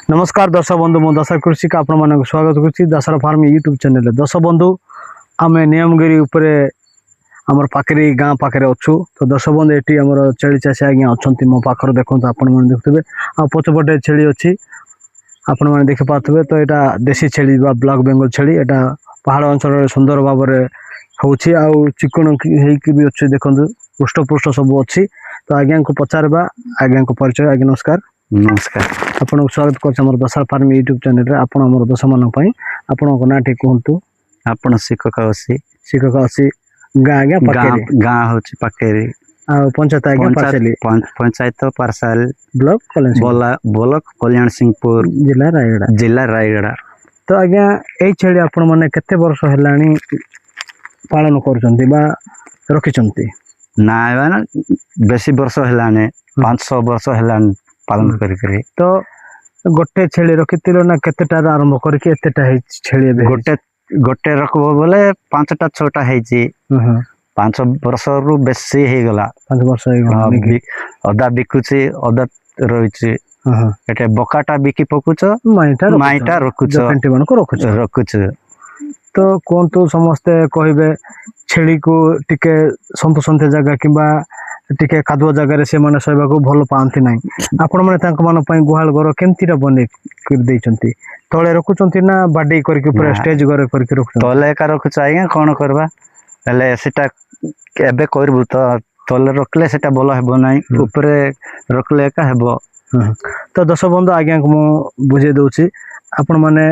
नमस्कार दर्शक बंधु मु दशर कृषि का आपण मानक स्वागत करुच्ची दशर फार्म यूट्यूब चैनल दर्शक बंधु आम नियमगिरी उपरे आमर पाखे गाँ पाखे अच्छु तो दर्शक बंधु ये आम छेली चाषी आज्ञा अच्छा मो पाखर देखो आपण मैंने देखुए आ पछपटे छेली अच्छी आपण मैंने देखिपे तो यहाँ देशी छेली ब्लैक बेंगल छेली यहाँ पहाड़ अंचल सुंदर भाव में हूँ चिकन होगी अच्छी देखो पृष्ठपृष्ठ सब अच्छी तो आज्ञा को पचारवा आज्ञा को परिचय आज्ञा नमस्कार नमस्कार आपन स्वागत कर दशा फार्म यूट्यूब चैनल आपण आम दर्शक मान आपण ना ठीक कहतु आपण शिक्षक अच्छी शिक्षक अच्छी गाँ आज्ञा गाँ हूँ पाखेरी पंचायत आज्ञा पार्साली पंचायत पार्साल ब्लॉक ब्लॉक कल्याण सिंहपुर जिला रायगड़ा तो आज्ञा यही छेली आपण मैंने केते वर्ष है पालन कर रखी ना बेसी वर्ष है 500 वर्ष है पालन करी तो गोटे छेली रखी ना केतेटार आरंभ करके एतेटा छेली गोटे गोटे रखबो बोले 5टा 6टा है 5 वर्ष रु बेसी हो गला 5 वर्ष अदा बिकुची अदा रही एटे बकाटा बिकी पकुच माइटा रखुच रखुच तो कहतु समस्ते कहे छेली को टिके सन्तुसंत जगह किंबा टिके कादुआ जगह से माने सहबा को भल पाती ना आपण मैंने मान गुहाल घर केमतीटा बने तले रखुंट ना बाडी करके पूरा स्टेज घर करके रख तले का रखुच आज्ञा कौन करवा हेले सेटा एबे करबु तो तले रखले सेटा भल हेबो नाही ऊपरे रखले का हेबो तो दर्शक बंधु आज्ञा को मु बुझे दउची आपण माने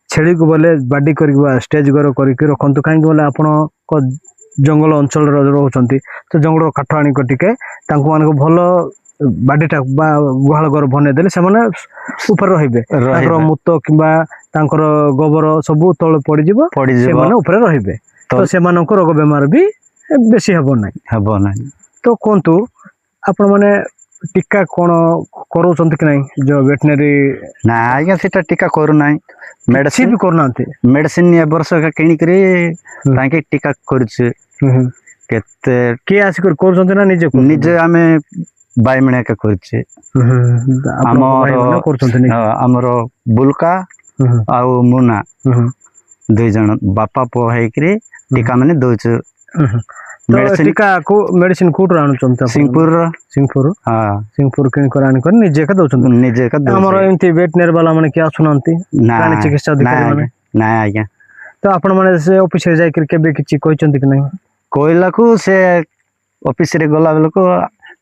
छेली को बोले बाडी करके स्टेज घर करके रखंतु कहीं बोले आपण जंगल अंचल रोचंती तो जंगल काठ आनी टिके मान को भल बाडीटा गुहाल घर बने देले से माने ऊपर रहिबे मूत किंबा गोबर सब तले पड़ी माने ऊपर रहिबे तो से मानको रोग बेमार भी बेसी हेबो नै तो कोंतु आपण माने टीका कोन करूचंती कि नहीं जो वेटनरी ना आज्ञा सेटा टीका करू नाही मेडिसिन भी करनांती मेडिसिन ए वर्ष का किनी करी ताके टीका करूछ केते के आसी कर करचंती ना निजे आमे बायमणे का करूछ हमर बुलका आउ मुना दुई जन बापा पो है करी टीका माने दोछ टीका को मेडिसिन कोट राणु चंता सिंहपुर हां सिंहपुर किन करानी कर निजे का दोचंत निजे का हमर एंती वेटनरी वाला माने क्या सुनांती प्राणी चिकित्सा अधिकारी माने ना आज्ञा तो आपण माने से ऑफिस रे जाई कर केबे किछि कहचंती कि नहीं कोइला को से ऑफिस रे गला बेल को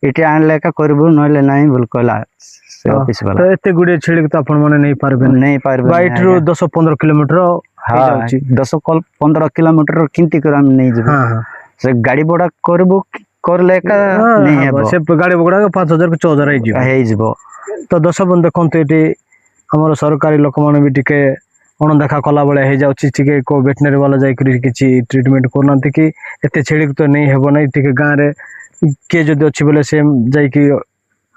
इटे आनले का करबो नले नाही बोल कहला से ऑफिस वाला तो एते गुडे छेली तो आपण माने नहीं पारबे बाइट रो 10 15 किलोमीटर हां 10 15 किलोमीटर किंती कर हम नहीं जबो हां से गाड़ी बड़ा करबो करले का नहीं हेबो से गाड़ी बड़ा 5000 के 4000 हे जबो तो 10 बंद देखंत एटी हमर सरकारी लोक माने भी टिके अणदेखा कला बेले हो जाए को वेटनरी वाला जाकि ट्रिटमेंट करना कि एत छेली तो नहीं हेब ना टे गाँव में किए जदि अच्छी बोले से जाकि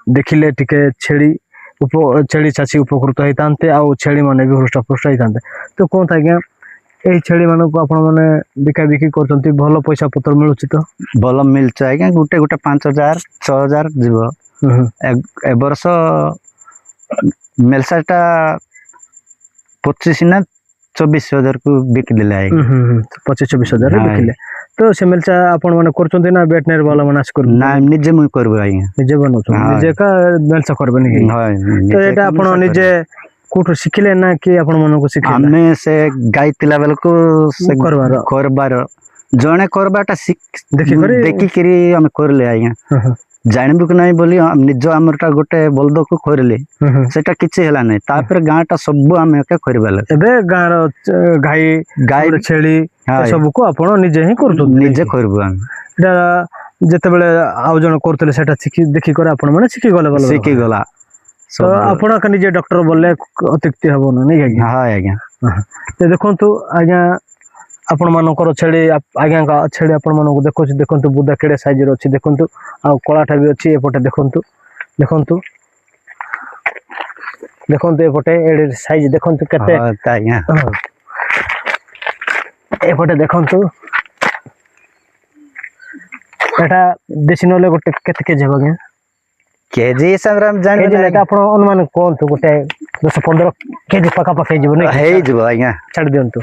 देखिले टिके छेली चाषी उपकृत होते आउ छेली माने भी हृष्टपुष्ट होते तो कौन था आज्ञा यही छेली मान को आपण मैंने बिका बिकी कर भल पैसा पत्र मिलूँ तो भल मिलছে आज्ञा गोटे गोटे 5000 6000 जीव ए वर्ष मेलसाटा 25 ना 24,000 को बिक दिले 25-24,000 बिकले तो से मेलचा आपण माने करचोंती ना वेटनरी वाला माने कर ना निजे मुई करबो आज्ञा निजे बनोचो निजे का मेलचा करबे नहीं तो एटा आपण निजे कोठो सिखले ना कि आपण मन को सिखले हमें से गाय तिला बेल को से करबार जणे करबाटा देखि करी हम करले आज्ञा जानबु कि नहीं बोली निज आमरटा गोटे बलद को करले सेटा किछि हला नै तापर गाँटा सब आम के करबाले एबे गाँर गाय छेली सब को आपण निजे ही करतो निजे करबु हम एटा जते बेले आउ जण करतले सेटा देखि कर आपण माने सिखि गला तो आपण का निजे डॉक्टर बोले अतिक्ति हबो नहीं आज्ञा हां आज्ञा तो देखंतु आज्ञा आपण मानकर छेली आज्ञा का छेली आपण मानको देखंतु बुदा केडे साइज रे अछि देखंतु आ कोलाटा भी अछि एपटे देखंतु एपटे एडे साइज देखंतु केते आज्ञा एपटे देखंतु एटा देसी नले गोटे केते केजी हबो आज्ञा केजी हिसाब रे हम जानि केजी लेटा आपण अनुमान कोन तो गोटे 10-15 କେଜି ପାଖାପାଖି ହେଇଯିବ ନାଇଁ ହେଇଯିବ ଆଜ୍ଞା। ଛାଡ଼ି ଦିଅନ୍ତୁ।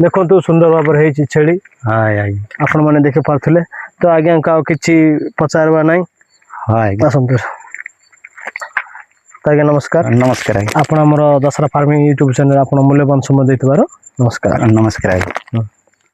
ଦେଖନ୍ତୁ ସୁନ୍ଦର ଭାବରେ ହେଇଛି ଛେଳି ହାଏ ଆଜ୍ଞା। ଆପଣମାନେ ଦେଖିପାରୁଥିଲେ। ତ ଆଜ୍ଞାଙ୍କୁ ଆଉ କିଛି ପଚାରିବା ନାହିଁ। ହଁ ଆଜ୍ଞା। ଆସନ୍ତୁ। ତ ଆଜ୍ଞା ନମସ୍କାର। ନମସ୍କାର ଆଜ୍ଞା। ଆପଣ ଆମର ଦଶହରା ଫାର୍ମିଂ ୟୁଟ୍ୟୁବ ଚ୍ୟାନେଲ ଆପଣ ମୂଲ୍ୟବାନ ସମୟ ଦେଇଥିବାରୁ ନମସ୍କାର। ନମସ୍କାର ଆଜ୍ଞା।